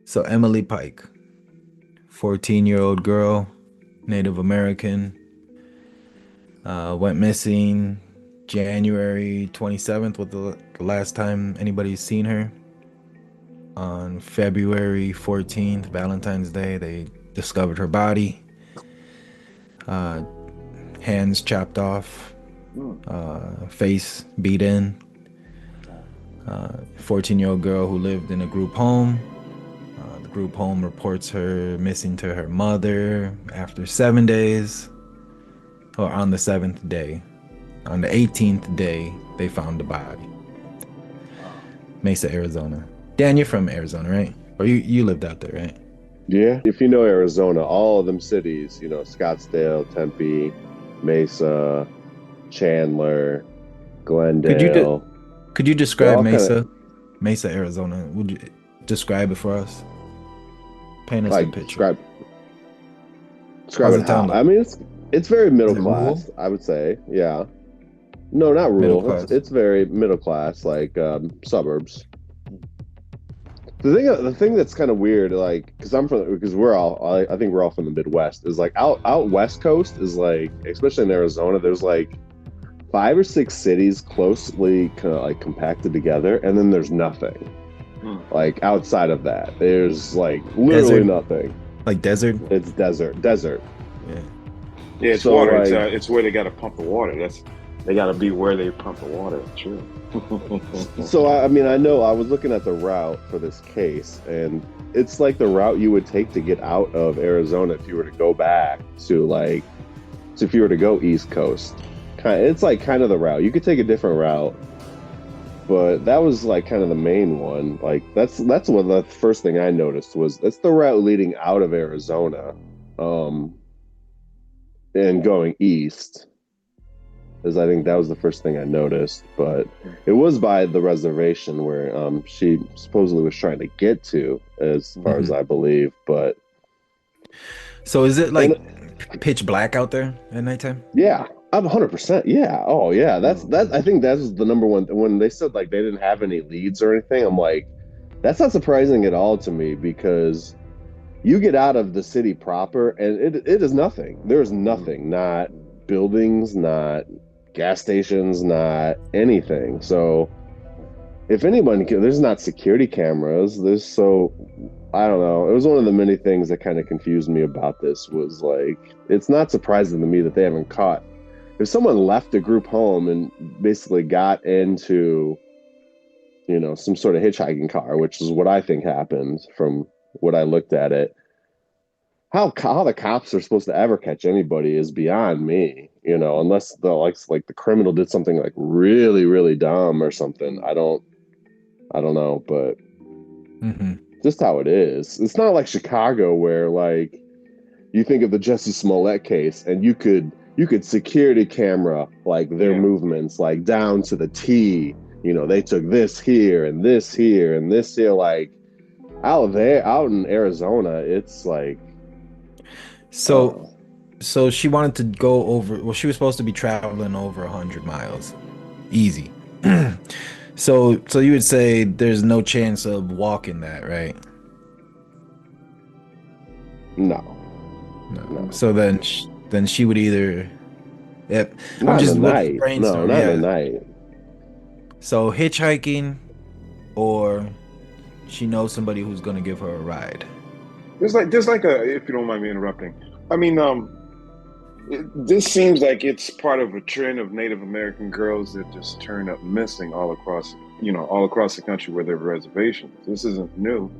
So Emily Pike, 14-year-old girl, Native American, went missing January 27th was the last time anybody's seen her. On February 14th, Valentine's Day, they discovered her body, uh, hands chopped off, Hmm. face beat in. 14-year-old girl who lived in a group home. The group home reports her missing to her mother after 7 days, or on the seventh day. On the 18th day, they found the body. Wow. Mesa, Arizona. Dan, you're from Arizona, right? Or you lived out there, right? Yeah, if you know Arizona, all of them cities, Scottsdale, Tempe, Mesa, Chandler, Could you de- Glendale, could you they're describe all kind of Mesa, Arizona? Would you describe it for us? Paint us a like picture. describe How's it the how. town look? I mean, it's very Is middle it rural? class, I would say. Yeah. No, not Middle rural. It's class? it's very middle class, like suburbs. The thing that's kind of weird, like, because I think we're all from the Midwest, is like out West Coast is like, especially in Arizona, there's like five or six cities closely kind of like compacted together, and then there's nothing. Hmm. Like outside of that, there's like literally Desert? nothing. Like desert? It's desert. Yeah. Yeah, it's So water. like, It's where they got to pump the water. They got to be where they pump the water. True. I mean, I know I was looking at the route for this case, and it's like the route you would take to get out of Arizona if you were to go back to like, so if you were to go East Coast. It's like kind of the route. You could take a different route, but that was like kind of the main one. Like that's what the first thing I noticed was that's the route leading out of Arizona, um, and going east. Is I think that was the first thing I noticed, but it was by the reservation where she supposedly was trying to get to, as far as Hmm. I believe. But So is it and like pitch black out there at nighttime? yeah, I'm 100%. Yeah. Oh, yeah. That's Hmm. that. I think that's the number one. When they said like they didn't have any leads or anything, I'm like, that's not surprising at all to me because you get out of the city proper and it is nothing. There's nothing. Not buildings, not gas stations, not anything. So if anyone can, there's not security cameras. I don't know. It was one of the many things that kind of confused me about this was like it's not surprising to me that they haven't caught. If someone left a group home and basically got into, some sort of hitchhiking car, which is what I think happened from what I looked at it, how the cops are supposed to ever catch anybody is beyond me, unless like the criminal did something like really, really dumb or something. I don't know, but Hmm. just how it is. It's not like Chicago where like you think of the Jesse Smollett case and you could security camera like their Yeah. movements like down to the T. They took this here and this here and this here. Like out in Arizona, it's like So uh so she wanted to go over, well, she was supposed to be traveling over 100 miles. Easy. So you would say there's no chance of walking that, right? no, No. no. So then she would either, yep. I'm Not in the just looking night. No, brainstorm, not in the yeah. night. So hitchhiking, or she knows somebody who's gonna give her a ride. There's like a, if you don't mind me interrupting. I mean, this seems like it's part of a trend of Native American girls that just turn up missing all across the country where there are reservations. This isn't new.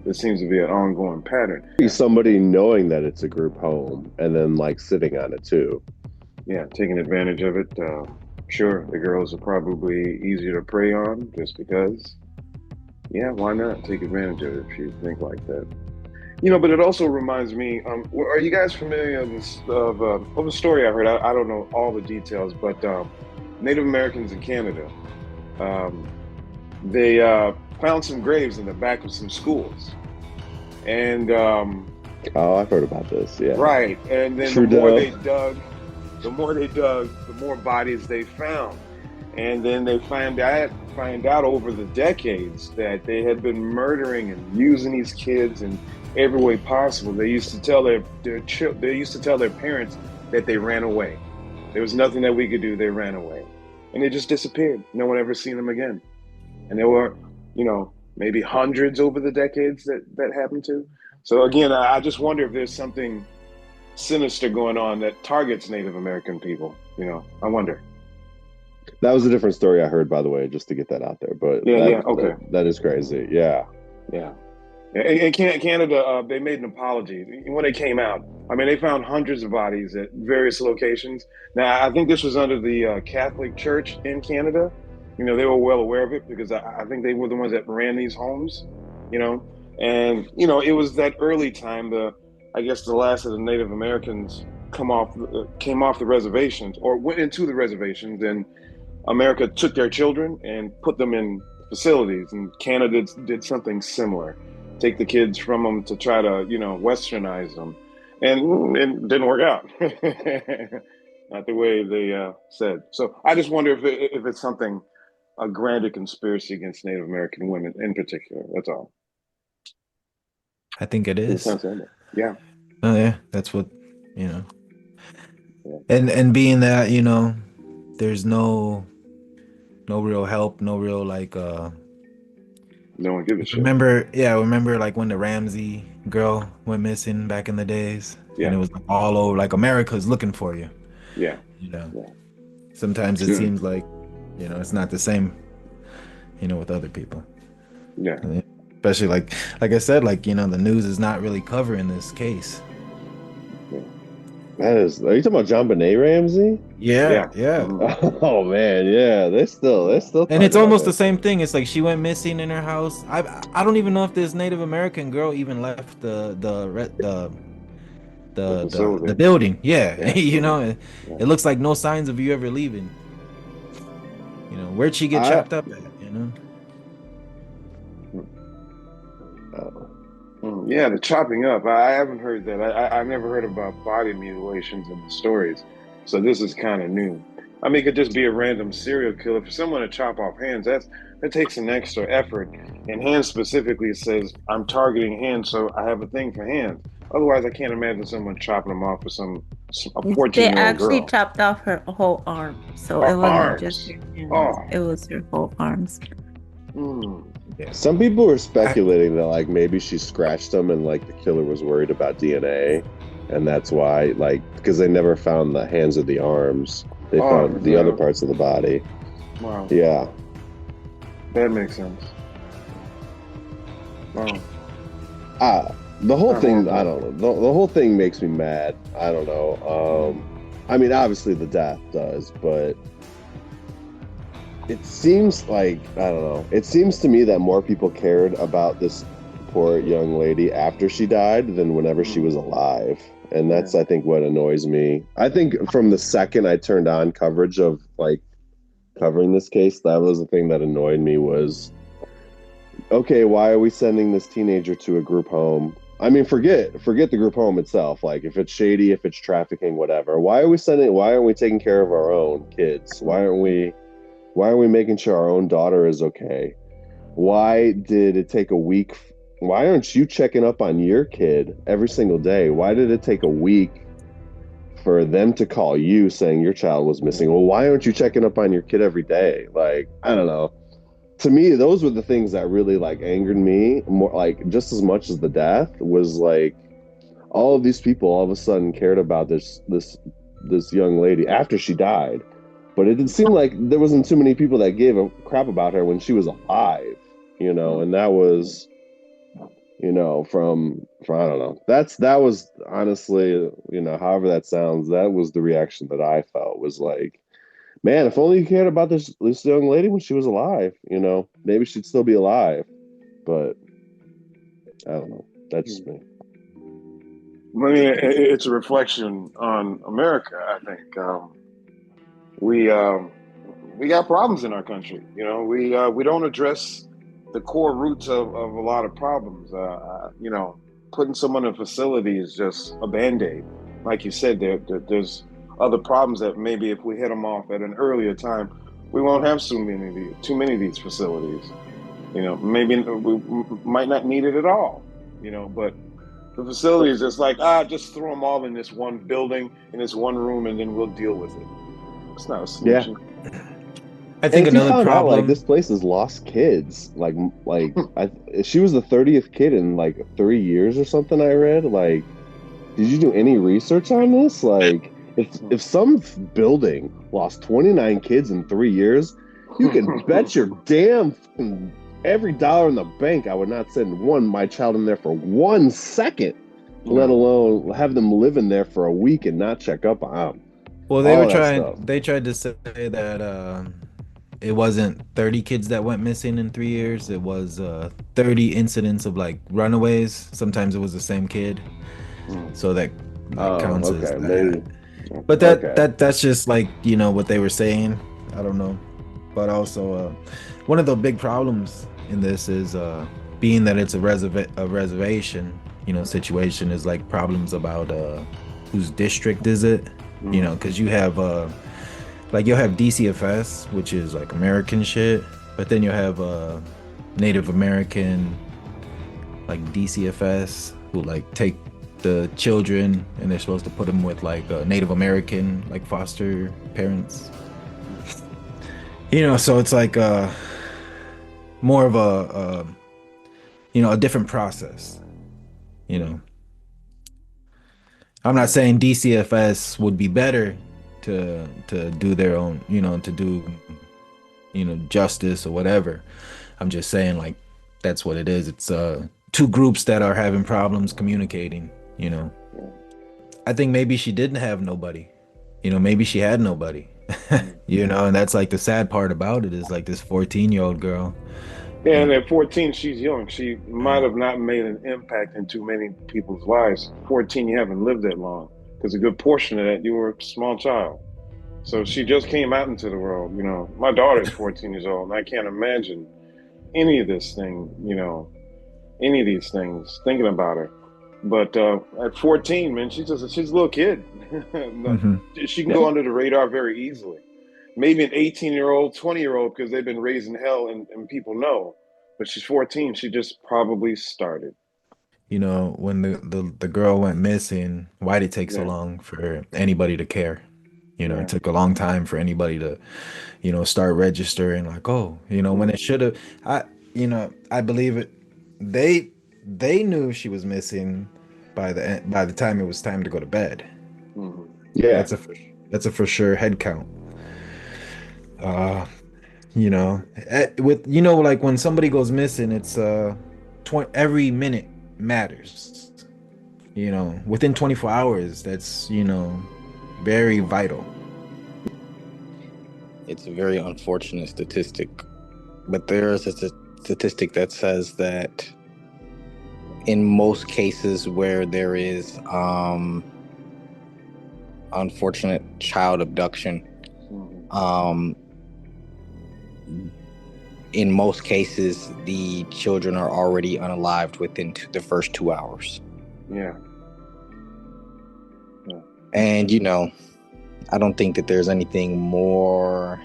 This seems to be an ongoing pattern. Somebody knowing that it's a group home and then like sitting on it too. Yeah, taking advantage of it. Sure, the girls are probably easier to prey on just because. Yeah, why not take advantage of it if you think like that? But it also reminds me. Are you guys familiar of a story I heard? I don't know all the details, but Native Americans in Canada, um, they found some graves in the back of some schools, and Oh, I've heard about this. Yeah. right, and then Trudeau. the more they dug, the more bodies they found, and then they found out find out over the decades that they had been murdering and using these kids in every way possible. They used to tell they used to tell their parents that they ran away. There was nothing that we could do. They ran away, and they just disappeared. No one ever seen them again. And there were, maybe hundreds over the decades that happened to. So again, I just wonder if there's something sinister going on that targets Native American people. I wonder. That was a different story I heard, by the way, just to get that out there. But Yeah, okay. That is crazy. Yeah. Yeah. In Canada, they made an apology when it came out. I mean, they found hundreds of bodies at various locations. Now, I think this was under the Catholic Church in Canada. They were well aware of it because I think they were the ones that ran these homes. And it was that early time. I guess the last of the Native Americans came off the reservations or went into the reservations, and America took their children and put them in facilities. And Canada did something similar. Take the kids from them to try to, westernize them. And it didn't work out. Not the way they said. So I just wonder if it's something, a grander conspiracy against Native American women in particular. That's all. I think it is. Yeah. Oh yeah, that's what, Yeah. and being that, there's no real help, no real like No one gives a shit. Remember like when the Ramsey girl went missing back in the days? Yeah. And it was all over, like America's looking for you. Yeah. Yeah. Sometimes it seems like, it's not the same, with other people. Yeah. Especially like I said, like, the news is not really covering this case. Are you talking about John Benet Ramsey? Yeah. Mm-hmm. Oh man, yeah. They're still. And it's almost the same thing. It's like she went missing in her house. I don't even know if this Native American girl even left the building. Yeah. It looks like no signs of you ever leaving. Where'd she get chopped up at? Yeah, the chopping up. I haven't heard that. I've never heard about body mutilations in the stories. So this is kind of new. I mean, it could just be a random serial killer. For someone to chop off hands, that takes an extra effort. And hands specifically says, I'm targeting hands, so I have a thing for hands. Otherwise, I can't imagine someone chopping them off for a 14-year-old girl. They actually chopped off her whole arm. So it wasn't arms. just her hands. Oh. It was her whole arms. Some people were speculating that like maybe she scratched them and like the killer was worried about DNA, and that's why, like, because they never found the hands or the arms, they found the other parts of the body. Wow. Yeah. That makes sense. Wow. The whole thing, I don't know. The whole thing makes me mad. I don't know. I mean, obviously the death does, but it seems like, I don't know. It seems to me that more people cared about this poor young lady after she died than whenever she was alive. And that's, I think, what annoys me. I think from the second I turned on coverage of, like, covering this case, that was the thing that annoyed me was, okay, why are we sending this teenager to a group home? I mean, forget the group home itself. Like, if it's shady, if it's trafficking, whatever. Why aren't we taking care of our own kids? Why aren't we making sure our own daughter is okay? Why did it take a week? Why aren't you checking up on your kid every single day? Why did it take a week for them to call you saying your child was missing? Well, why aren't you checking up on your kid every day? Like, I don't know. To me, those were the things that really like angered me more, like just as much as the death was like all of these people all of a sudden cared about this young lady after she died. But it did seem like there wasn't too many people that gave a crap about her when she was alive, and that was, from I don't know. That was honestly, however that sounds, that was the reaction that I felt was like, man, if only you cared about this young lady when she was alive, maybe she'd still be alive. But I don't know. That's just me. I mean, it's a reflection on America, I think. We got problems in our country. We don't address the core roots of a lot of problems. Putting someone in a facility is just a Band-Aid. Like you said, there's other problems that maybe if we hit them off at an earlier time, we won't have too many of these facilities. Maybe we might not need it at all. But the facility is just like, just throw them all in this one building, in this one room, and then we'll deal with it. It's not a Yeah. solution. I And think if you another found out like problem. this place has lost kids, she was the 30th kid in like 3 years or something. I read. Like, did you do any research on this? Like, if some building lost 29 kids in 3 years, you can bet your damn every dollar in the bank I would not send my child in there for 1 second, let alone have them live in there for a week and not check up on them. Well, All that stuff. they tried to say that it wasn't 30 kids that went missing in 3 years. It was 30 incidents of like runaways. Sometimes it was the same kid. So that like counts as Okay, that. maybe. But Okay. that's just like, what they were saying. I don't know. But also one of the big problems in this is being that it's a reservation, situation is like problems about whose district is it? Because you have like you'll have DCFS, which is like American shit, but then you'll have Native American like DCFS who like take the children and they're supposed to put them with like Native American like foster parents. So it's like more of a different process. I'm not saying DCFS would be better to do their own, to do justice or whatever. I'm just saying like that's what it is. It's two groups that are having problems communicating. I think maybe she didn't have nobody. Maybe she had nobody. And that's like the sad part about it is like this 14-year-old girl. And at 14, she's young. She might have not made an impact in too many people's lives. 14, you haven't lived that long because a good portion of that, you were a small child. So she just came out into the world. My daughter is 14 years old, and I can't imagine any of this thing, any of these things, thinking about her. But at 14, man, she's a little kid. Mhm. She can go under the radar very easily. Maybe an 18-year-old, 20-year-old, because they've been raising hell and people know. But she's 14. She just probably started. When the girl went missing, why did it take so Yeah, long for anybody to care? It yeah. took a long time for anybody to, start registering like, oh, when it should have, I believe it. They knew she was missing by the time it was time to go to bed. Mm-hmm. Yeah. That's a for sure head count. Uh, with like when somebody goes missing, it's every minute matters. Within 24 hours, that's very vital. It's a very unfortunate statistic, but there is a statistic that says that in most cases where there is unfortunate child abduction, in most cases the children are already unalived within the first 2 hours. Yeah. And I don't think that there's anything more.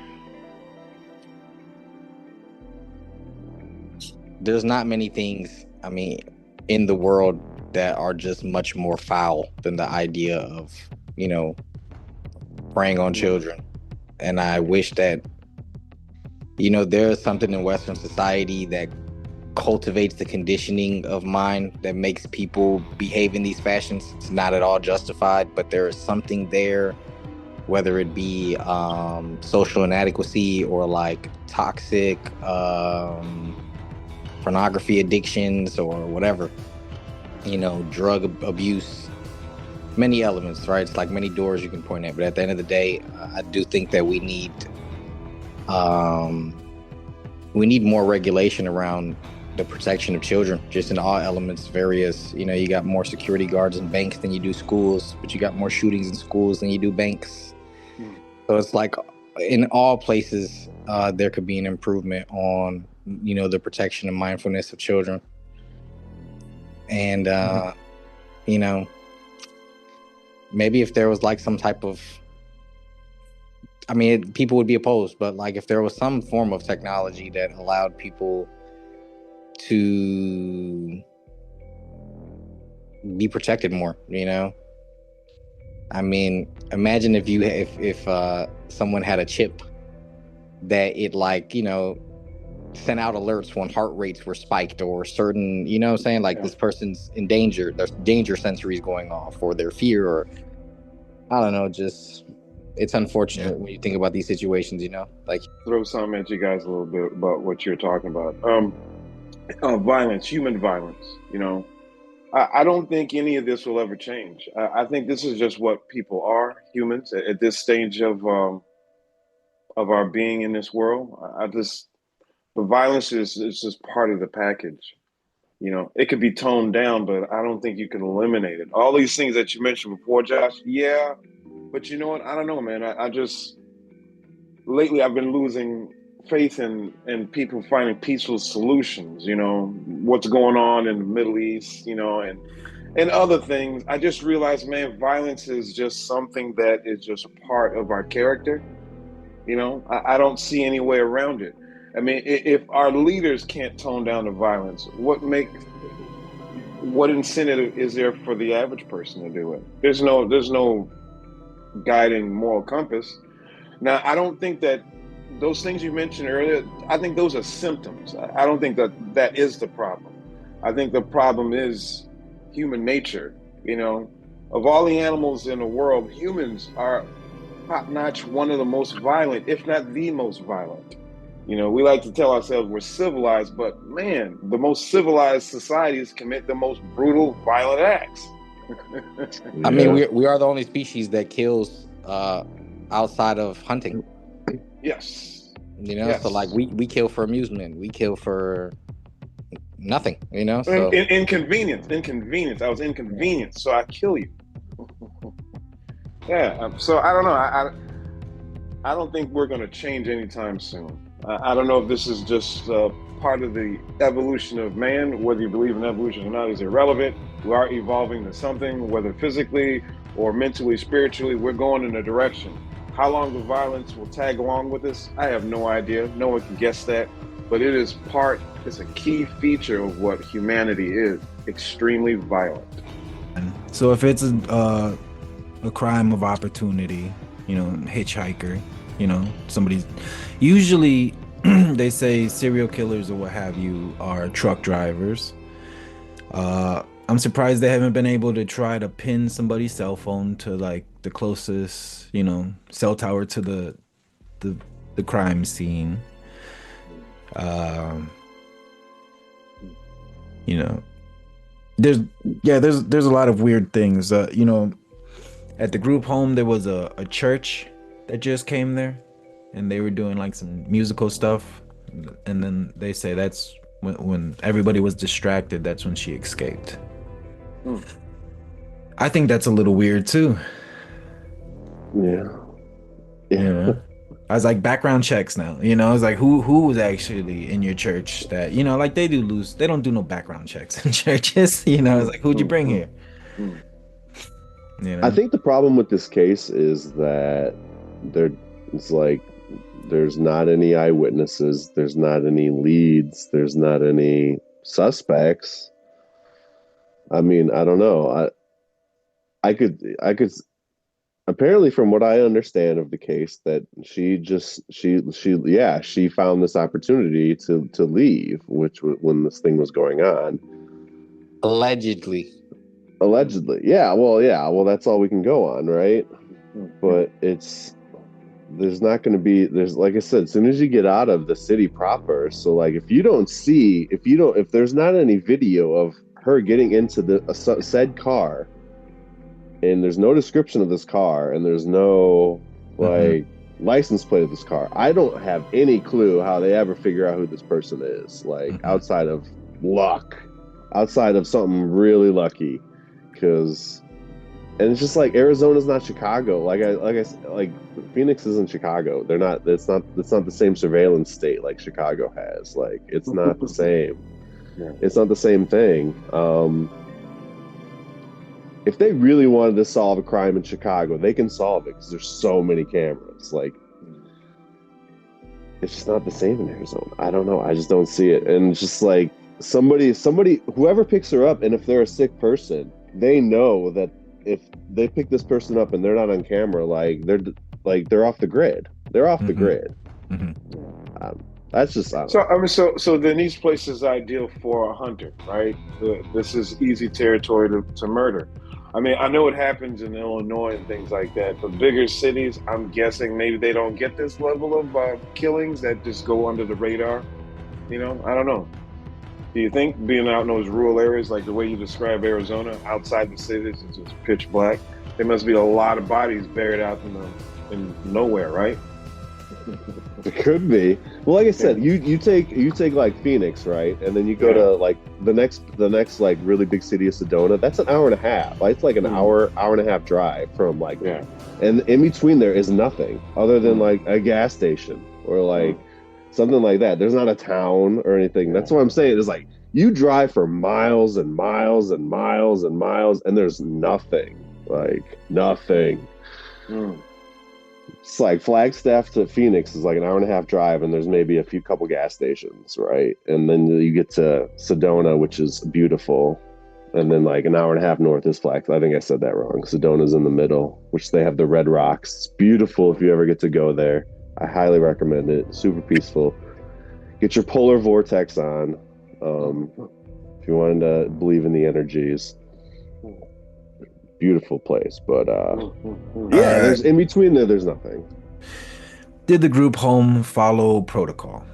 There's not many things, in the world that are just much more foul than the idea of, preying on children. And I wish that, there's something in Western society that cultivates the conditioning of mind that makes people behave in these fashions. It's not at all justified, but there is something there, whether it be social inadequacy or like toxic pornography addictions or whatever, drug abuse, many elements, right? It's like many doors you can point at, but at the end of the day, I do think that we need more regulation around the protection of children, just in all elements, various, you got more security guards in banks than you do schools, but you got more shootings in schools than you do banks. So it's like in all places, there could be an improvement on, the protection and mindfulness of children. And, maybe if there was like some type of I mean, people would be opposed, but like if there was some form of technology that allowed people to be protected more, you know. I mean, imagine if someone had a chip that it, like, you know, sent out alerts when heart rates were spiked or certain, you know what I'm saying, like this person's in danger, there's danger sensories going off, or their fear, or I don't know, just it's unfortunate when you think about these situations, you know, like Throw something at you guys a little bit about what you're talking about. Violence, human violence. You know, I don't think any of this will ever change. I think this is just what people are, humans, at this stage of our being in this world. The violence is just part of the package. You know, it could be toned down, but I don't think you can eliminate it. All these things that you mentioned before, Josh, yeah, but you know what? I don't know, man. I just lately I've been losing faith in people finding peaceful solutions. You know, what's going on in the Middle East, you know, and other things. I just realized, man, violence is just something that is just a part of our character. You know, I don't see any way around it. I mean, if our leaders can't tone down the violence, what incentive is there for the average person to do it? There's no guiding moral compass. Now, I don't think that those things you mentioned earlier, I think those are symptoms. I don't think that that is the problem. I think the problem is human nature. You know, of all the animals in the world, humans are top notch one of the most violent, if not the most violent. You know, we like to tell ourselves we're civilized, but man, the most civilized societies commit the most brutal, violent acts. I mean, we are the only species that kills outside of hunting. Yes. You know, Yes. so like we kill for amusement, we kill for nothing, you know. So inconvenience. I was inconvenienced, so I kill you. Yeah. So I don't know. I don't think we're going to change anytime soon. I don't know if this is just part of the evolution of man. Whether you believe in evolution or not is irrelevant. We are evolving to something, whether physically or mentally, spiritually, we're going in a direction. How long the violence will tag along with us, I have no idea. No one can guess that. But it's a key feature of what humanity is, extremely violent. So if it's a crime of opportunity, you know, hitchhiker, you know, somebody's usually they say serial killers or what have you are truck drivers. I'm surprised they haven't been able to try to pin somebody's cell phone to like the closest, you know, cell tower to the crime scene. You know, there's a lot of weird things. You know, at the group home there was a church that just came there, and they were doing like some musical stuff, and then they say that's when everybody was distracted, that's when she escaped. I think that's a little weird too. Yeah. I was like, background checks now, you know. It's like who was actually in your church that, you know, like they don't do no background checks in churches, you know. It's like, who'd you bring here? You know? I think the problem with this case is that it's like there's not any eyewitnesses, there's not any leads, there's not any suspects. I mean, I don't know. I could apparently, from what I understand of the case, that she found this opportunity to leave, which when this thing was going on. Allegedly, yeah. Well, that's all we can go on, right? But there's not going to be, like I said, as soon as you get out of the city proper, so like if there's not any video of her getting into said car, and there's no description of this car, and there's no like license plate of this car, I don't have any clue how they ever figure out who this person is, like outside of luck, outside of something really lucky. And it's just like Arizona's not Chicago. Like Phoenix isn't Chicago. They're not. It's not the same surveillance state like Chicago has. Like it's not the same. Yeah. It's not the same thing. If they really wanted to solve a crime in Chicago, they can solve it because there's so many cameras. Like it's just not the same in Arizona. I don't know. I just don't see it. And it's just like somebody, whoever picks her up, and if they're a sick person, they know that if they pick this person up and they're not on camera, they're off the grid. They're off the Hmm. grid. Hmm. That's just I don't So know. I mean, so then these places are ideal for a hunter, right? This is easy territory to murder. I mean, I know it happens in Illinois and things like that, but bigger cities, I'm guessing maybe they don't get this level of killings that just go under the radar. I don't know. Do you think being out in those rural areas, like the way you describe Arizona, outside the cities, it's just pitch black? There must be a lot of bodies buried out in nowhere, right? It could be. Well, like I Yeah. said, you take like Phoenix, right? And then you go Yeah. to like the next like really big city of Sedona. That's an hour and a half. Like, it's like an Mm. hour and a half drive from like, Yeah. and in between there is nothing other than Mm. like a gas station or like Mm. something like that. There's not a town or anything. Yeah. That's what I'm saying. Is like you drive for miles and miles and miles and miles, and there's nothing. Like nothing. Mm. It's like Flagstaff to Phoenix is like an hour and a half drive, and there's maybe a few couple gas stations, right? And then you get to Sedona, which is beautiful, and then like an hour and a half north is Flagstaff. I think I said that wrong. Sedona's in the middle, which they have the red rocks. It's beautiful if you ever get to go there. I highly recommend it. Super peaceful. Get your polar vortex on, if you wanted to believe in the energies. Beautiful place, but Mm. Mm. Mm. yeah, Uh, there's in between there. There's nothing. did the group home follow protocol?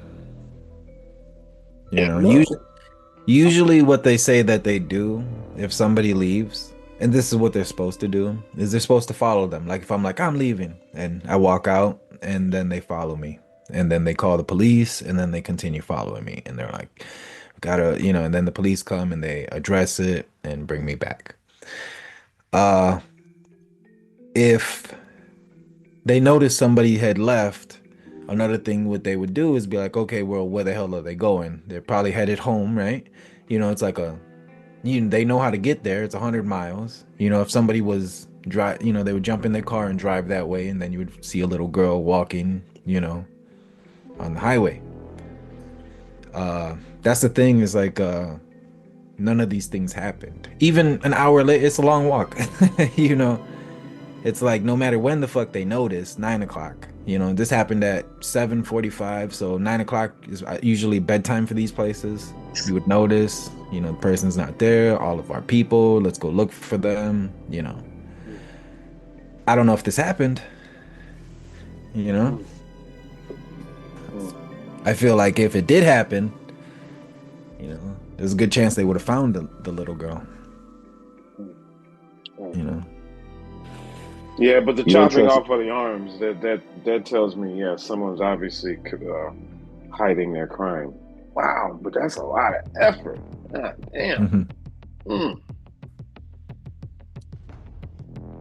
No. Usually what they say that they do if somebody leaves, and this is what they're supposed to do, is they're supposed to follow them. Like if I'm like, I'm leaving, and I walk out, and then they follow me. And then they call the police, and then they continue following me. And they're like, gotta, and then the police come and they address it and bring me back. Uh, if they noticed somebody had left, another thing what they would do is be like, okay, well, where the hell are they going? They're probably headed home, right? It's like they know how to get there. It's 100 miles. If somebody was they would jump in their car and drive that way, and then you would see a little girl walking, on the highway. That's the thing is like, none of these things happened. Even an hour later, it's a long walk, you know. It's like no matter when the fuck they notice, 9 o'clock. This happened at 7:45, so 9 o'clock is usually bedtime for these places. You would notice, the person's not there. All of our people, let's go look for them. I don't know if this happened. You know, Mm. Mm. I feel like if it did happen, there's a good chance they would have found the little girl. Mm. You know, Yeah, but the You don't chopping trust. off of the arms, that tells me, yeah, someone's obviously hiding their crime. Wow, but that's a lot of effort. God damn. Mhm. Mm.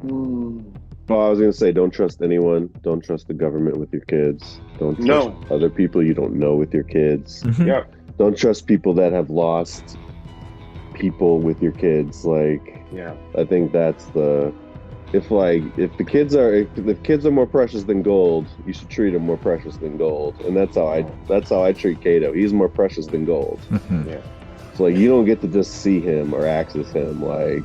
Mm. Well, I was gonna say, don't trust anyone. Don't trust the government with your kids. Don't trust No. other people you don't know with your kids. Mhm. Yep. Don't trust people that have lost people with your kids. Like, Yeah. I think that's if kids are more precious than gold, you should treat them more precious than gold. And that's how I treat Kato. He's more precious than gold. Mhm. Yeah. So like, you don't get to just see him or access him, like,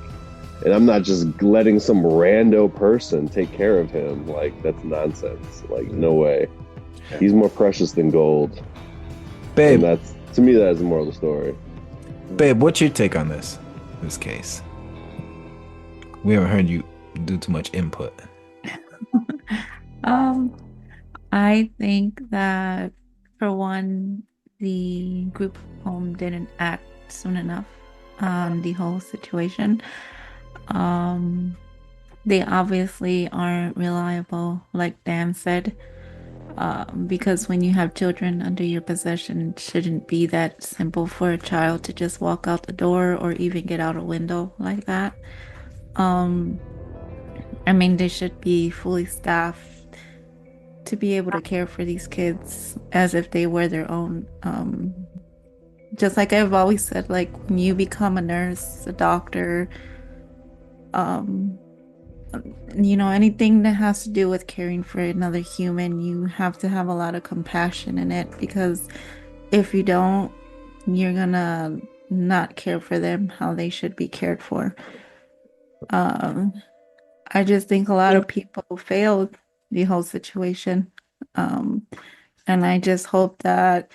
and I'm not just letting some rando person take care of him. Like, that's nonsense. Like, no way. He's more precious than gold. Babe, And that's, to me, that is the moral of the story. Babe, what's your take on this case? We haven't heard you do too much input. Um, I think that for one, the group home didn't act soon enough on the whole situation. Um, they obviously aren't reliable, like Dan said, because when you have children under your possession, it shouldn't be that simple for a child to just walk out the door or even get out a window like that. Um, I mean, they should be fully staffed to be able to care for these kids as if they were their own. Just like I've always said, like when you become a nurse, a doctor, um, anything that has to do with caring for another human, you have to have a lot of compassion in it because if you don't, you're gonna not care for them how they should be cared for. Um, I just think a lot of people failed the whole situation. Um, and I just hope that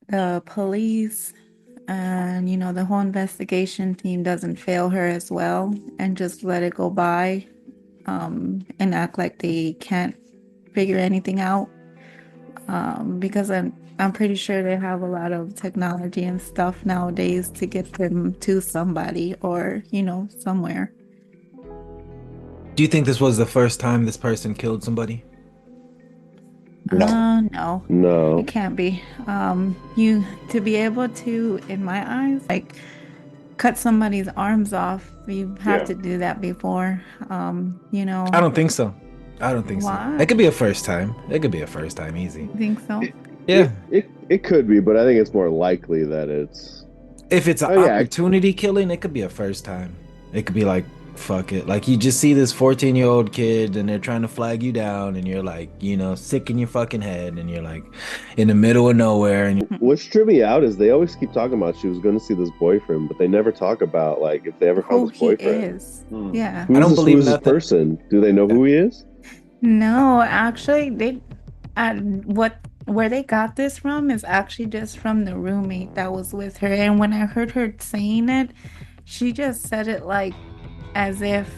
the police and, the whole investigation team doesn't fail her as well and just let it go by, and act like they can't figure anything out. Because I'm pretty sure they have a lot of technology and stuff nowadays to get them to somebody or, somewhere. Do you think this was the first time this person killed somebody? No. No, it No. can't be. You to be able to, in my eyes, like cut somebody's arms off, you have Yeah. to do that before. I don't think so. I don't think so. Why? It could be a first time. It could be a first time, easy. You think so? It, Yeah. it could be, but I think it's more likely that it's. If it's an Oh yeah, opportunity killing, it could be a first time. It could be like, fuck it. Like you just see this 14-year-old kid and they're trying to flag you down and you're like, sick in your fucking head and you're like in the middle of nowhere and what's tripping me out is they always keep talking about she was going to see this boyfriend, but they never talk about like if they ever found Who this he boyfriend. is? Hmm. Yeah. I don't Who believe is this nothing. person? Do they know who he is? No, actually, what where they got this from is actually just from the roommate that was with her. And when I heard her saying it, she just said it like as if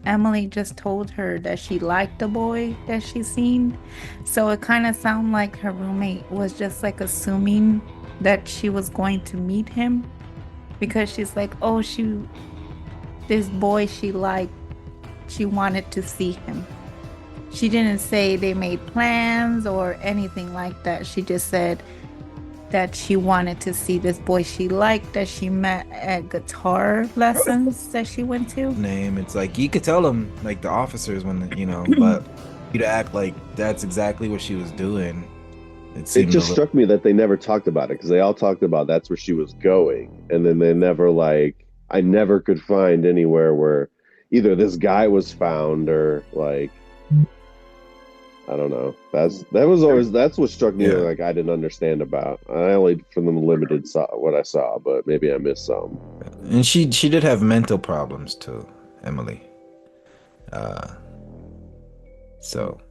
Emily just told her that she liked the boy that she seen. So it kind of sounded like her roommate was just like assuming that she was going to meet him because she's like, oh, this boy she liked, she wanted to see him. She didn't say they made plans or anything like that. She just said that she wanted to see this boy she liked that she met at guitar lessons that she went to. Name. It's like you could tell them, like the officers, but you to act like that's exactly what she was doing. It It seemed a just little. struck me that they never talked about it because they all talked about that's where she was going, and then they never like I never could find anywhere where either this guy was found or like I don't know. That's what struck me Yeah. like I didn't understand about. I only from the limited saw what I saw, but maybe I missed some. And she did have mental problems too, Emily. Uh, so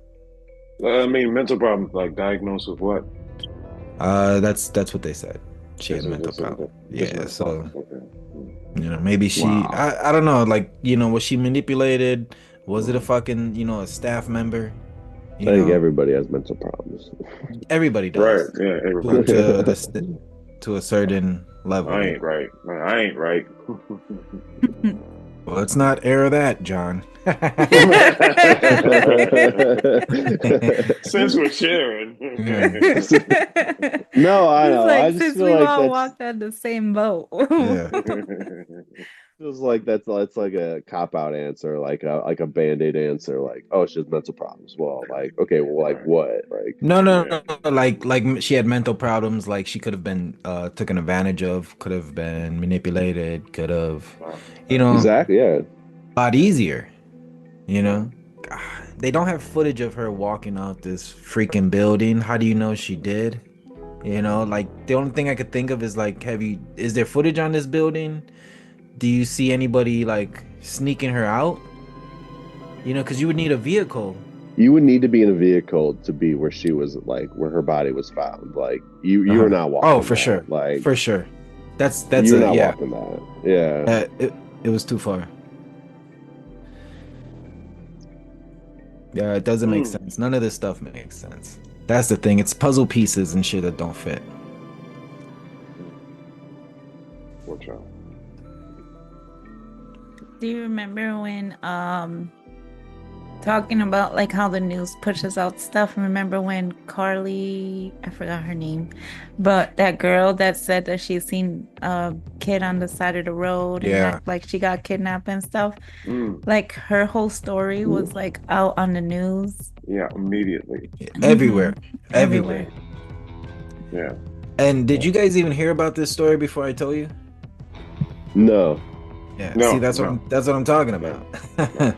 I mean, mental problems like diagnosed with what? that's what they said. She had mental problems. Yeah, so Okay. maybe she. Wow. I don't know. Like was she manipulated? Was it a fucking a staff member? I think everybody has mental problems. Everybody Right. does. Yeah. To Everybody. to a certain level. I ain't right. I ain't right. Well, let's not air that, John. Since we're sharing. No, I It's know. like I just since feel we like all that's walked on the same boat. Yeah. feels like that's like a cop out answer, like a band-aid answer, like, oh, she has mental problems. Well, like, okay, well, like what? Like No. Yeah. Like she had mental problems. Like she could have been taken advantage of. Could have been manipulated. Could have, exactly, yeah. a lot easier. You know, God, they don't have footage of her walking out this freaking building. How do you know she did? Like the only thing I could think of is like, is there footage on this building? Do you see anybody like sneaking her out? Because you would need a vehicle. You would need to be in a vehicle to be where she was, like where her body was found. Like you are not walking. Oh, for that. sure. Like For sure. That's you're not yeah. walking that. Yeah. It was too far. Yeah, it doesn't make sense. None of this stuff makes sense. That's the thing. It's puzzle pieces and shit that don't fit. Poor child. Do you remember when talking about like how the news pushes out stuff? Remember when Carly, I forgot her name, but that girl that said that she seen a kid on the side of the road and Yeah. act like she got kidnapped and stuff? Mm. Like her whole story was like out on the news. Yeah, immediately. Everywhere. Mhm. Everywhere. Yeah. And did you guys even hear about this story before I told you? No. Yeah, see, No, no. that's what I'm talking Yeah, about.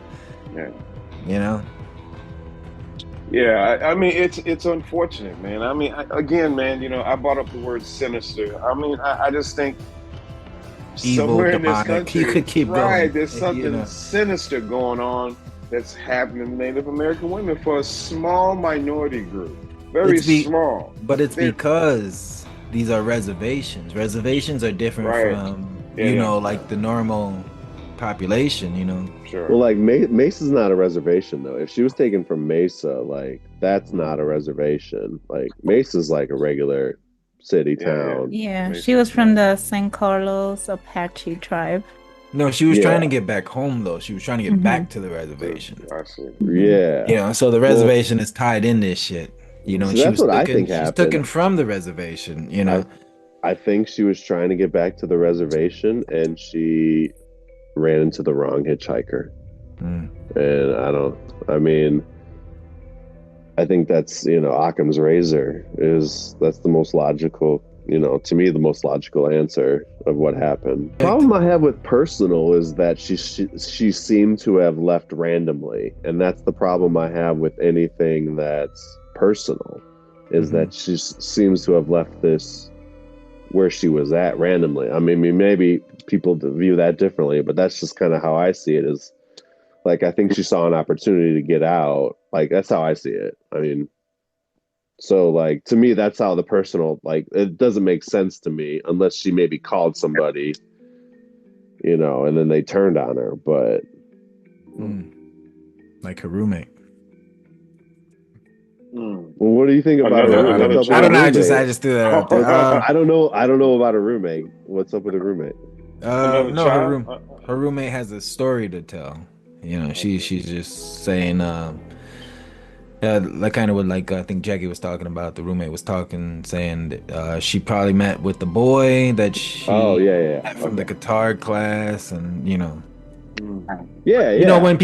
yeah. You know, Yeah, I mean it's unfortunate, man. I mean, again, man, I brought up the word sinister. I mean, I just think evil, somewhere in this demonic. You country, could keep right, going. there's You something know, sinister going on that's happening to Native American women for a small minority group, very it's small. but it's They're because these are reservations. Reservations are different right. from, Yeah, yeah, like the normal population. Well, sure. like Mesa's not a reservation though. If she was taken from Mesa, like that's not a reservation. Like Mesa's like a regular city Yeah, yeah. town. Yeah, she Mason, was from the San Carlos Apache tribe. No, she was trying Yeah, to get back home though. She was trying to get Hmm. back to the reservation. I see. Hmm. yeah. So the Well, reservation is tied in this shit. so She that's was what I taken think she's happened. taken from the reservation, I I think she was trying to get back to the reservation and she ran into the wrong hitchhiker. Mm. And I mean, I think that's, Occam's razor that's the most logical, to me, the most logical answer of what happened. Problem I have with personal is that she seemed to have left randomly. And that's the problem I have with anything that's personal is Mhm. that she seems to have left this where she was at randomly. I mean, maybe people view that differently, but that's just kind of how I see it is like, I think she saw an opportunity to get out. Like, that's how I see it. I mean, so like to me, that's how the personal like it doesn't make sense to me unless she maybe called somebody, and then they turned on her. But Mm. Like her roommate. Mm. well, what do you think about Another what's another up with I a don't know. child. roommate? I just threw that out there. I don't know about a roommate. What's up with a roommate? Another No, child. her roommate has a story to tell. Okay. She's just saying, like kind of what like I think Jackie was talking about. The roommate was talking, saying that she probably met with the boy that Oh she yeah, yeah, met yeah. from the Okay. guitar class, and Mm. Yeah, yeah, yeah. when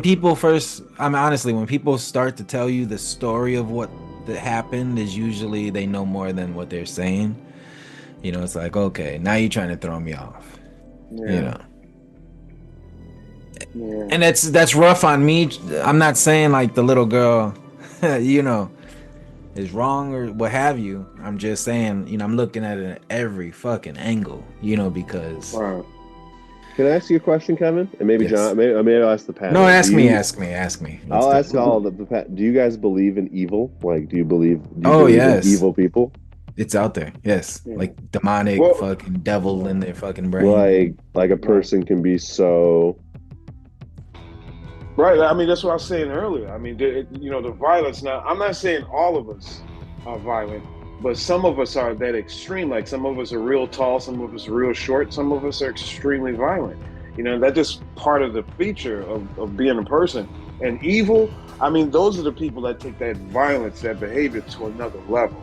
people first, I mean, honestly, when people start to tell you the story of what that happened, is usually they know more than what they're saying. It's like, okay, now you're trying to throw me off. You Yeah, know, yeah. and that's rough on me. I'm not saying like the little girl, you know, is wrong or what have you. I'm just saying, I'm looking at it at every fucking angle, because Wow. Can I ask you a question, Kevin? And maybe yes. John. Maybe I'll ask the No, panel. Do ask me, you? ask me, ask me. Let's I'll do ask it. all of Do you guys believe in evil? Like, do you Oh believe in yes, evil people? it's out there. Yes, Yeah. like demonic Well, fucking devil in their fucking brain. Like a right. person can be so. Right. I mean, that's what I was saying earlier. I mean, the violence. Now, I'm not saying all of us are violent, but some of us are that extreme. Like some of us are real tall, some of us are real short, some of us are extremely violent. That's just part of the feature of being a person. And evil, I mean, those are the people that take that violence, that behavior to another level.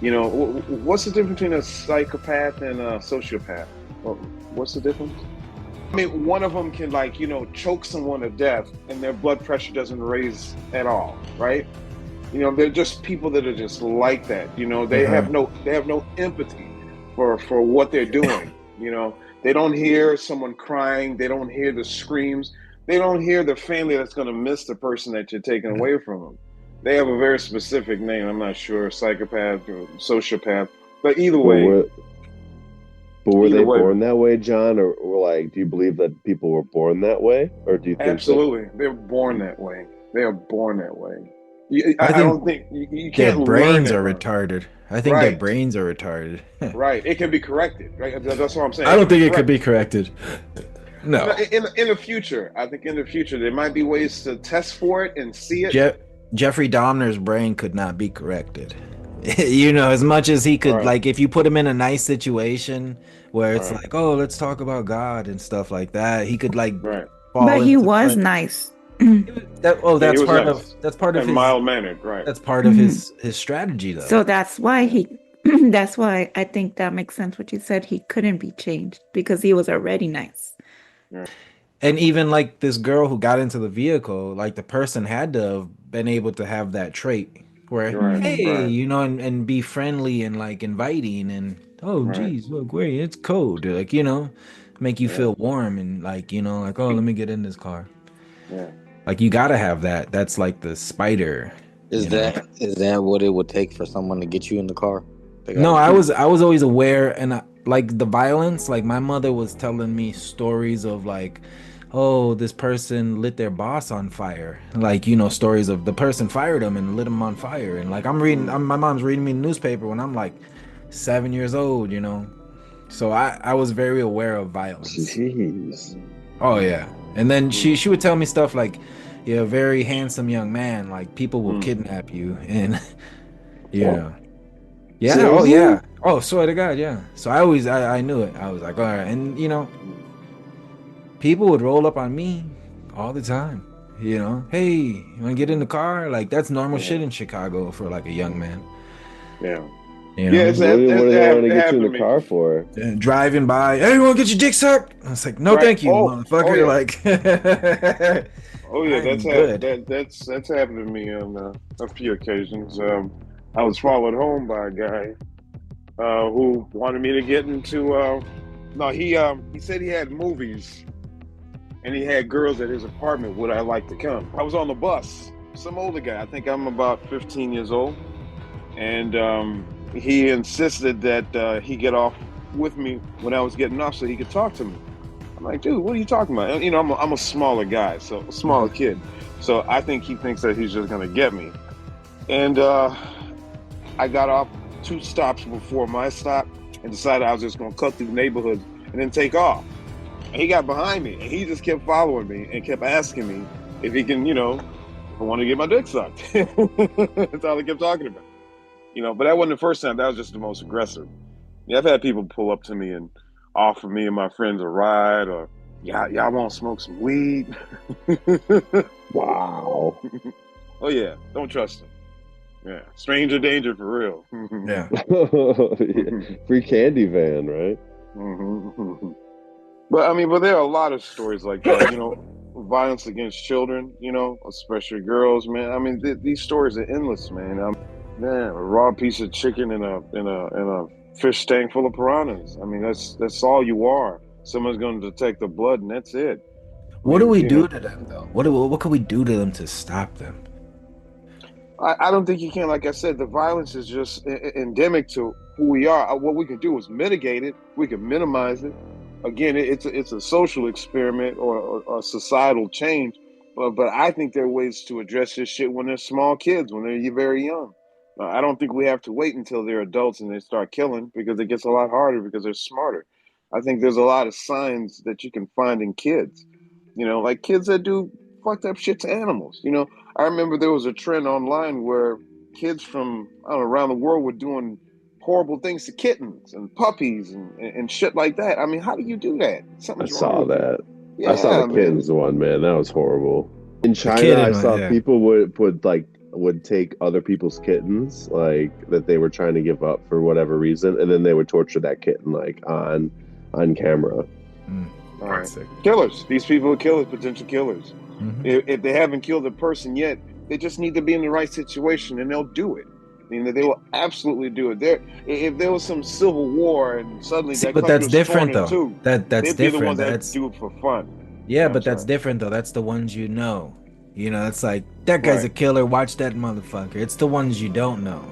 What's the difference between a psychopath and a sociopath? What's the difference? I mean, one of them can choke someone to death and their blood pressure doesn't raise at all, right? They're just people that are just like that. They Uh-huh. have no empathy for what they're doing. They don't hear someone crying, they don't hear the screams, they don't hear the family that's going to miss the person that you're taking away from them. They have a very specific name. I'm not sure, psychopath or sociopath, but either But way, were either they way, born that way, John, or like, do you believe that people were born that way, or do you think that? absolutely, they're born that way. They are born that way. I I think don't think you their can't learn brains that are from. retarded. I think their Right, brains are retarded. right. It can be corrected. Right, that's what I'm saying. I It don't can be think it could corrected. be corrected. No. In the future, I think in the future there might be ways to test for it and see it. Jeffrey Dahmer's brain could not be corrected. As much as he could, Right, like, if you put him in a nice situation where it's right, like, oh, let's talk about God and stuff like that, he could like right. fall But he into was like nice. that. Oh, Yeah, he was nice that's part of and his mild mannered. Right. that's part of Mhm. his strategy though. So that's why Yeah. he that's why I think that makes sense what you said. He couldn't be changed because he was already nice. Yeah. And even like this girl who got into the vehicle, like the person had to have been able to have that trait where, Right. hey, Hmm. Right. and be friendly and like inviting and oh Right. geez, look, wait, it's cold. Like, make you Yeah. feel warm and like, you know, like, oh, let me get in this car. Yeah. Like you gotta have that. That's like the spider. Is You know? that what it would take for someone to get you in the car? They No, gotta I was always aware, and like the violence. Like my mother was telling me stories of like, oh, this person lit their boss on fire. Like, you know, stories of the person fired him and lit him on fire. And like my mom's reading me the newspaper when I'm like 7 years old. You know, so I was very aware of violence. Jeez. Oh yeah, and then she would tell me stuff like, you're a very handsome young man. Like people will kidnap you, and you know. Yeah, oh Seriously? yeah. Oh, swear to God, yeah. So I knew it. I was like, all right. And you know, people would roll up on me all the time. You know, hey, you wanna get in the car? Like that's normal shit in Chicago for like a young man. Yeah. You know? Yeah, What do they want to get you in happened to the me. car for? And driving by, hey, you wanna get your dick sucked? I was like, no, Right. thank you, motherfucker. Yeah. Like Oh yeah, I'm good. that's happened to me on a few occasions. I was followed home by a guy who wanted me to get into. No, he said he had movies and he had girls at his apartment. Would I like to come? I was on the bus. Some older guy. I think I'm about 15 years old, and he insisted that he get off with me when I was getting off so he could talk to me. I'm like, dude, what are you talking about? And, you know, I'm a smaller guy, so a smaller kid. So I think he thinks that he's just gonna get me. And I got off 2 stops before my stop and decided I was just gonna cut through the neighborhood and then take off. And he got behind me and he just kept following me and kept asking me if he can, you know, if I want to get my dick sucked. That's all he kept talking about. You know, but that wasn't the first time. That was just the most aggressive. Yeah, I've had people pull up to me and offer me and my friends a ride, or y'all want to smoke some weed? Wow. Oh yeah, don't trust them. Yeah, stranger danger for real. Yeah. Yeah. Free candy van, right? But I mean, but there are a lot of stories like that. You know, violence against children. You know, especially girls. Man, I mean, these stories are endless, man. Man, a raw piece of chicken in a fish tank full of piranhas. I mean, that's all you are. Someone's going to detect the blood, and that's it. What do we you do know, to them though? What can we do to them to stop them? I don't think you can. Like I said, the violence is just endemic to who we are. What we can do is mitigate it. We can minimize it. Again, it's a social experiment or a societal change. But I think there are ways to address this shit when they're small kids, when they're very young. I don't think we have to wait until they're adults and they start killing, because it gets a lot harder because they're smarter. I think there's a lot of signs that you can find in kids. You know, like kids that do fucked up shit to animals. You know, I remember there was a trend online where kids from I don't know, around the world were doing horrible things to kittens and puppies and shit like that. I mean, how do you do that? I Something's wrong saw with you. that. Yeah, I saw the man. kittens one, man. That was horrible. In China, kitten I one, saw yeah. people would take other people's kittens, like that they were trying to give up for whatever reason, and then they would torture that kitten like on camera. All right. Killers. These people are killers, potential killers. If they haven't killed a person yet, they just need to be in the right situation, and they'll do it. I mean, they will absolutely do it. If there was some civil war and suddenly that but country that's was different torn in though. two, That's they'd be the different. ones that That's do it for fun. yeah, I'm but that's sorry. different though. That's the ones you know. You know, it's like that guy's a Right. killer. Watch that motherfucker. It's the ones you don't know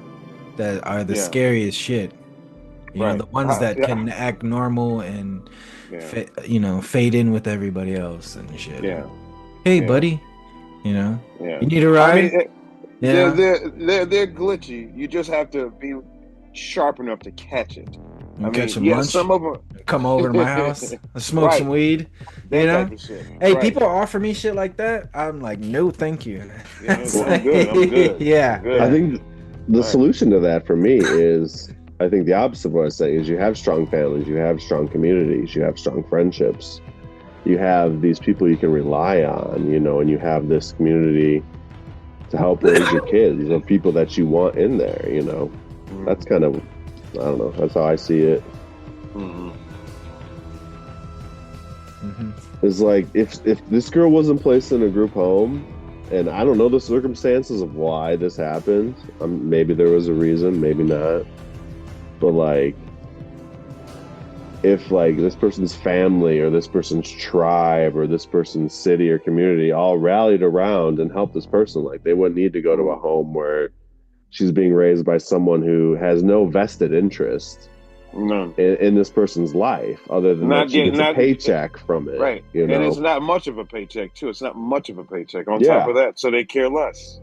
that are the Yeah. scariest shit. You know, Right. the ones that Yeah. can act normal and Yeah. fade in with everybody else and shit. Yeah. Hey, Yeah. buddy. You know, Yeah. you need a ride. I mean, yeah. they're glitchy. You just have to be sharp enough to catch it. You I catch mean, some yeah, lunch. some of them Come over to my house. Smoke Right. some weed. that You know. type of shit. Hey, Right. people offer me shit like that. I'm like, no, thank you. Yeah, It's I'm like- good. I'm good. Yeah. I'm good. I think the Right. solution to that for me is, I think the opposite of what I say is, you have strong families, you have strong communities, you have strong friendships, you have these people you can rely on, you know, and you have this community to help raise your kids, of people that you want in there, you know. That's kind of, I don't know, that's how I see it. It's like, if this girl wasn't placed in a group home, and I don't know the circumstances of why this happened, maybe there was a reason, maybe not, but like, if like this person's family or this person's tribe or this person's city or community all rallied around and helped this person, like they wouldn't need to go to a home where she's being raised by someone who has no vested interest in this person's life other than that she gets a paycheck from it. Right. You know? And it's not much of a paycheck too. It's not much of a paycheck on Yeah. top of that. So they care less.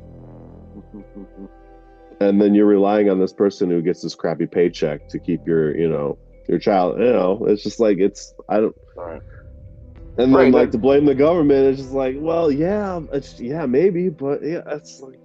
And then you're relying on this person who gets this crappy paycheck to keep your, you know, your child, you know, it's just like, it's, I don't, Right. and then like to blame the government, it's just like, well, yeah, yeah, maybe, but yeah, it's like,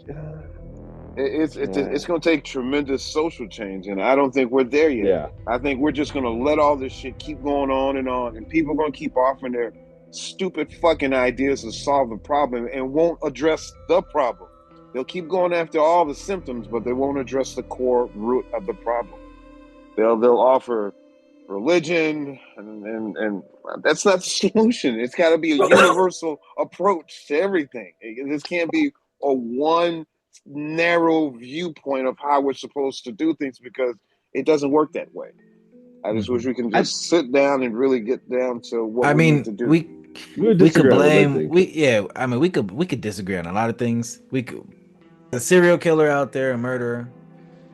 it's going to take tremendous social change, and I don't think we're there yet. Yeah. I think we're just going to let all this shit keep going on, and people are going to keep offering their stupid fucking ideas to solve the problem and won't address the problem. They'll keep going after all the symptoms, but they won't address the core root of the problem. They'll offer religion, and that's not the solution. It's got to be a universal approach to everything. This can't be a one narrow viewpoint of how we're supposed to do things, because it doesn't work that way. I just wish we can just sit down and really get down to what we need to do. We could blame. We could disagree on a lot of things. We could, a serial killer out there, a murderer.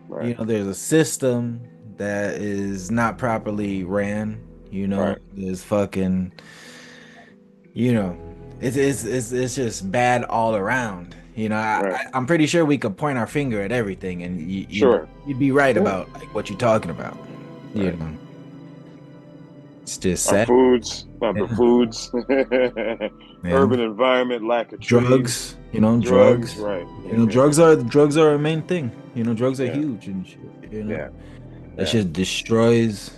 Right. You know, there's a system that is not properly ran. You know, there's fucking. You know, it's just bad all around. You know, I'm pretty sure we could point our finger at everything, and you'd be right about like what you're talking about. You know, it's just sad. The foods, urban environment, lack of drugs. You know, drugs. Right. You know, drugs are a main thing. You know, drugs are huge and shit. You know, that just destroys.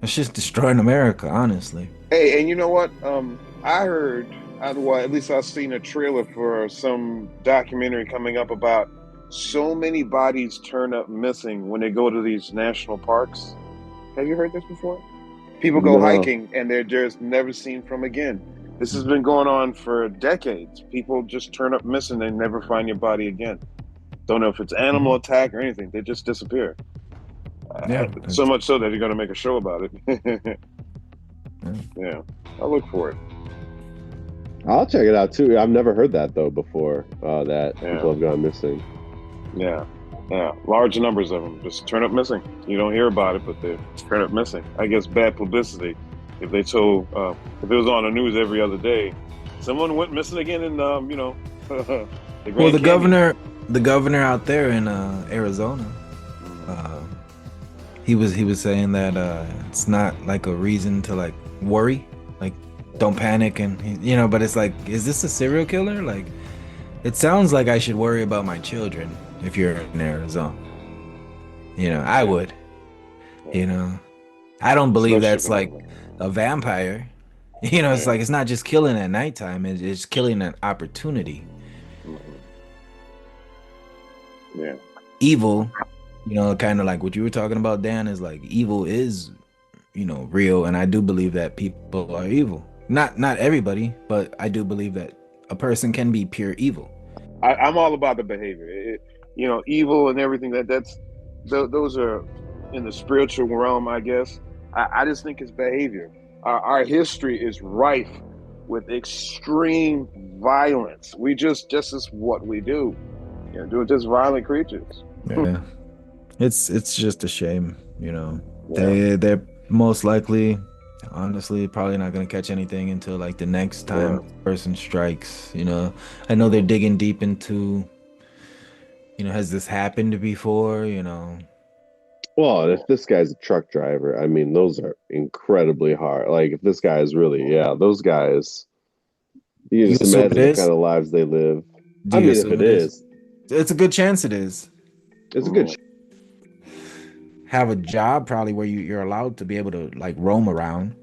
It's just destroying America, honestly. Hey, and you know what? I heard. Well, at least I've seen a trailer for some documentary coming up about so many bodies turn up missing when they go to these national parks. Have you heard this before? People go hiking and they're just never seen from again. This has been going on for decades. People just turn up missing. They never find your body again. Don't know if it's animal attack or anything. They just disappear. So much so that you're going to make a show about it. Yeah, I'll look for it. I'll check it out too. I've never heard that though before. That people have gone missing. Yeah, large numbers of them just turn up missing. You don't hear about it, but they turn up missing. I guess bad publicity. If they told, if it was on the news every other day, someone went missing again in, you know, the governor out there in Arizona, he was saying that it's not like a reason to like worry. Don't panic, and you know, but it's like, is this a serial killer? Like, it sounds like I should worry about my children if you're in Arizona. You know, I would. You know, I don't believe that's like a vampire. You know, it's like, it's not just killing at nighttime, it's killing an opportunity. Yeah. Evil, you know, kind of like what you were talking about, Dan, is like evil is, you know, real, and I do believe that people are evil. Not everybody, but I do believe that a person can be pure evil. I'm all about the behavior. You know, evil and everything. Those are in the spiritual realm, I guess. I just think it's behavior. Our history is rife with extreme violence. This is what we do. You know, we're just violent creatures. Yeah, it's just a shame. You know, they're most likely. Honestly, probably not gonna catch anything until like the next time the person strikes. You know, I know they're digging deep into, you know, has this happened before? You know. Well, if this guy's a truck driver, I mean, those are incredibly hard. Like, if this guy is really, those guys, you just imagine the kind of lives they live. I mean, if it is, it's a good chance it is. It's a good. Have a job probably where you're allowed to be able to like roam around.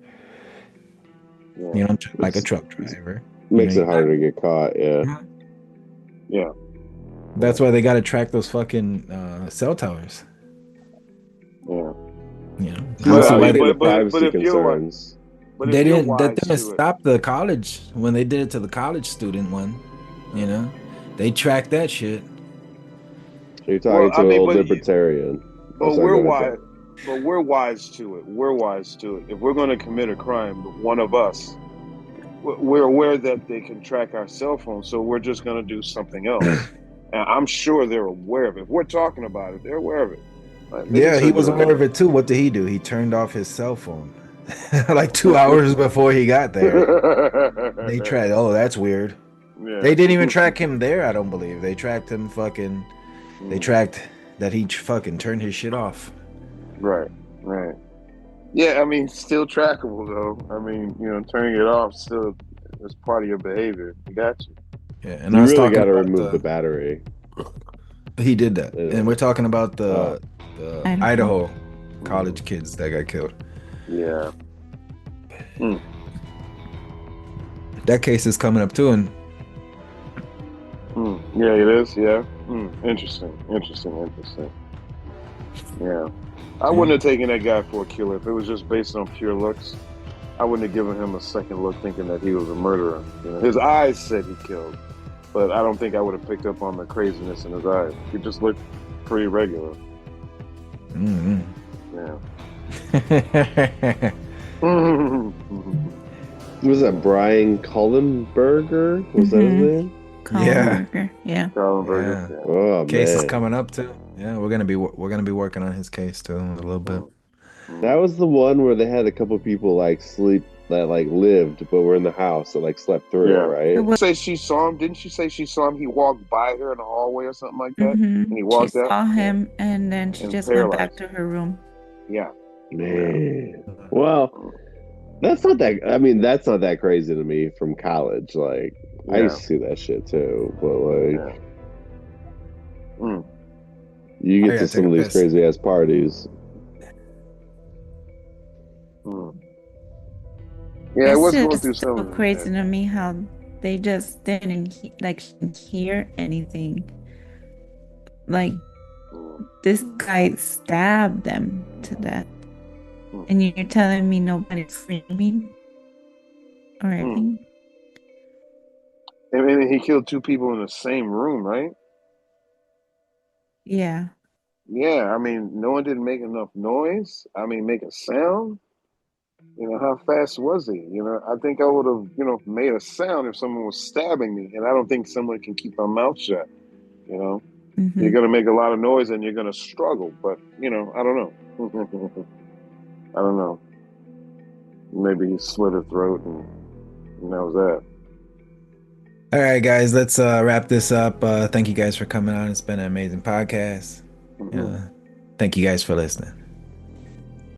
You know, like a truck driver. Makes it harder to get caught. Yeah. That's why they got to track those fucking cell towers. Yeah. You know, privacy concerns. They didn't stop the college when they did it to the college student one. You know, they tracked that shit. So you're talking to an old libertarian. But we're wise. But we're wise to it. We're wise to it. If we're going to commit a crime, one of us, we're aware that they can track our cell phone, so we're just going to do something else. And I'm sure they're aware of it. If we're talking about it, they're aware of it. They can Yeah, he still was do aware it. of it too. What did he do? He turned off his cell phone like 2 hours before he got there. They tracked. Oh, that's weird. Yeah. They didn't even track him there. I don't believe they tracked him. Fucking. They tracked that he fucking turned his shit off. Right. Right. Yeah, I mean, still trackable though. I mean, turning it off still is part of your behavior. You got you. Yeah, and I You was really talking got to about remove the battery. He did that, Yeah. and we're talking about Oh. the Idaho. Idaho college kids that got killed. Yeah. That case is coming up too, and Yeah, it is. Yeah. Interesting. Yeah. I wouldn't have taken that guy for a killer if it was just based on pure looks. I wouldn't have given him a second look thinking that he was a murderer. His eyes said he killed, but I don't think I would have picked up on the craziness in his eyes. He just looked pretty regular. Yeah. Was that Brian Cullenberger? Was that his name? Cullenberger. Yeah. Cullenberger. Yeah. Oh Case is man, coming up too. Yeah, we're gonna be working on his case too in a little bit. that was the one where they had a couple people like sleep that like lived, but were in the house that like slept through Yeah. it, right? Say she saw him. Didn't she say she saw him? He walked by her in the hallway or something like that, Mm-hmm. and he She walked out. saw him, and then she And just went back paralyzed. to her room. Yeah. Man, well, that's not that. I mean, that's not that crazy to me from college. Like, I used to see that shit too, but like, you get gotta to some take of a these piss. crazy ass parties. Yeah, it was It's going just through so something. crazy to me how they just didn't hear anything. Like this guy stabbed them to death, and you're telling me nobody's screaming or anything? And then he killed two people in the same room, right? Yeah. Yeah, I mean, no one didn't make enough noise. I mean, make a sound. How fast was he? I think I would have, made a sound if someone was stabbing me. And I don't think someone can keep their mouth shut. You're going to make a lot of noise and you're going to struggle. But, I don't know. I don't know. Maybe he slit her throat and that was that. All right, guys, let's wrap this up. Thank you guys for coming on. It's been an amazing podcast. Thank you guys for listening.